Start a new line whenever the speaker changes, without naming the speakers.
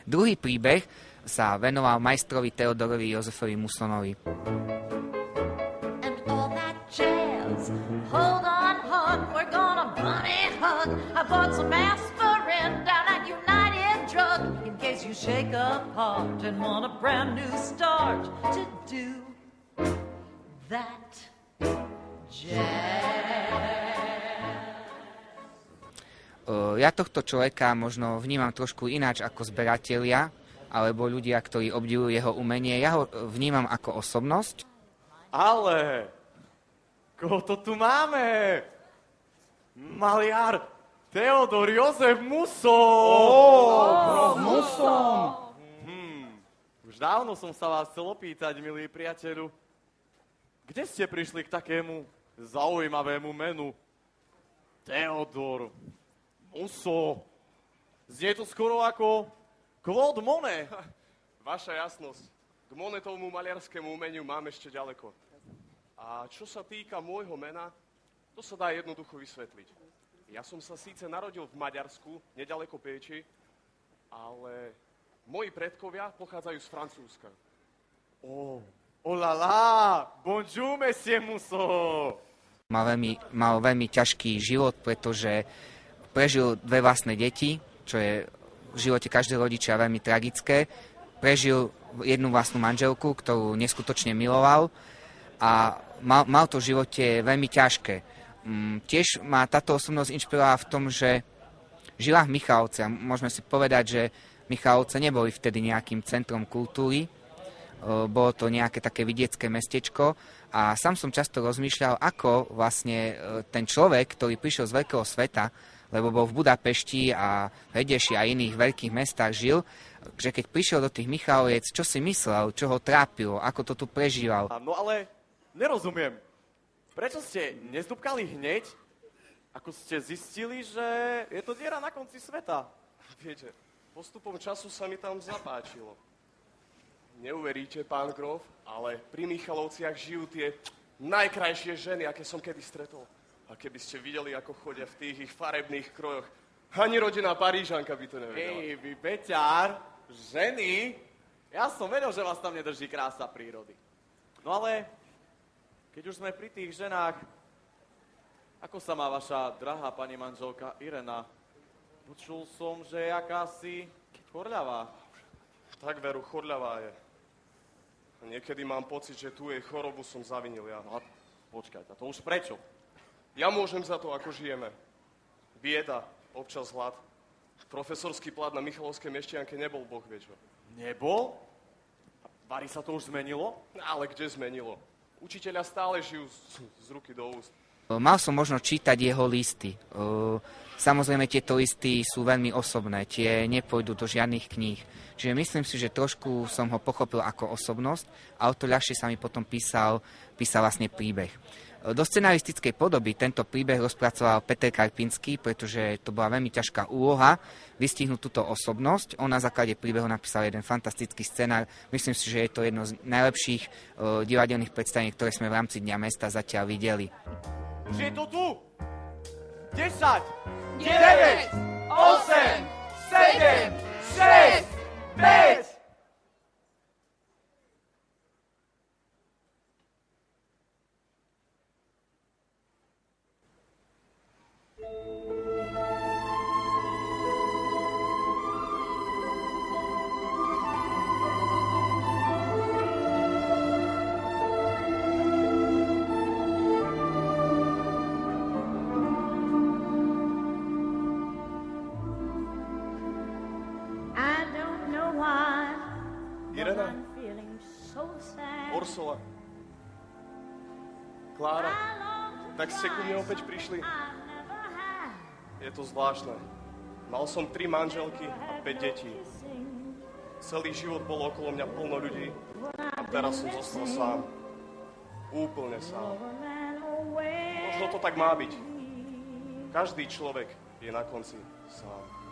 Druhý príbeh sa venoval majstrovi Theodorovi Josefovi Musonovi.
And all that jazz, hold on, hon, we're gonna bunny hug. I bought some aspirin down at United Drug in case you shake apart and want a brand new start to do that jazz.
Ja tohto človeka možno vnímam trošku ináč ako zberatelia, alebo ľudia, ktorí obdivujú jeho umenie. Ja ho vnímam ako osobnosť.
Ale, koho to tu máme? Maliar Theodor Jozef Muson!
Muson!
Už dávno som sa vás chcel opýtať, milý priateľu. Kde ste prišli k takému zaujímavému menu? Theodor Muson. Znie to skoro ako Claude Monet.
Vaša jasnosť, k Monetovmu maliarskému umeniu mám ešte ďaleko. A čo sa týka môjho mena, to sa dá jednoducho vysvetliť. Ja som sa síce narodil v Maďarsku, nedaleko Péči, ale moji predkovia pochádzajú z Francúzska.
Oh la la! Bonjour, monsieur Muson!
Mal veľmi ťažký život, pretože prežil 2 vlastné deti, čo je v živote každého rodiča veľmi tragické. Prežil jednu vlastnú manželku, ktorú neskutočne miloval a mal to v živote veľmi ťažké. Tiež ma táto osobnosť inšpirovala v tom, že žila v Michalovce. Môžeme si povedať, že Michalovce neboli vtedy nejakým centrom kultúry. Bolo to nejaké také vidiecké mestečko a sám som často rozmýšľal, ako vlastne ten človek, ktorý prišiel z veľkého sveta, lebo bol v Budapešti a v Hedeši a iných veľkých mestách žil, že keď prišiel do tých Michaloviec, čo si myslel, čo ho trápilo, ako to tu prežíval.
No ale nerozumiem. Prečo ste nezdúbkali hneď, ako ste zistili, že je to diera na konci sveta?
Viete, postupom času sa mi tam zapáčilo. Neuveríte, pán Grof, ale pri Michalovciach žijú tie najkrajšie ženy, aké som kedy stretol. A keby ste videli, ako chodia v tých ich farebných krojoch, ani rodinná Parížanka by to nevedela.
Vy beťár, ženy, ja som vedel, že vás tam nedrží krása prírody. No ale, keď už sme pri tých ženách, ako sa má vaša drahá pani manželka Irena? Počul som, že je akási chorľavá.
Tak veru, chorľavá je. A niekedy mám pocit, že tú jej chorobu som zavinil ja.
No, počkajte, to už prečo?
Ja môžem za to, ako žijeme. Bieda, občas hlad. Profesorský plat na Michalovskej Mešťanke nebol boh vie čo.
Nebol? A Bari sa to už zmenilo?
Ale kde zmenilo? Učiteľia stále žijú z ruky do úst.
Mal som možno čítať jeho listy. Samozrejme, tieto listy sú veľmi osobné, tie nepôjdu do žiadnych kníh. Čiže myslím si, že trošku som ho pochopil ako osobnosť a o to ľahšie sa mi potom písal vlastne príbeh. Do scenaristickej podoby tento príbeh rozpracoval Peter Karpinský, pretože to bola veľmi ťažká úloha vystihnúť túto osobnosť. On na základe príbehu napísal jeden fantastický scenár. Myslím si, že je to jedno z najlepších divadelných predstavení, ktoré sme v rámci Dňa mesta zatiaľ videli.
Už je to tu! 10, 9, 8, 7, 6, 5!
Irena, Ursula, Klára, tak ste ku mne opäť prišli. Je to zvláštne. Mal som 3 manželky a 5 detí. Celý život bolo okolo mňa plno ľudí a teraz som zostal sám. Úplne sám. Možno to tak má byť. Každý človek je na konci sám.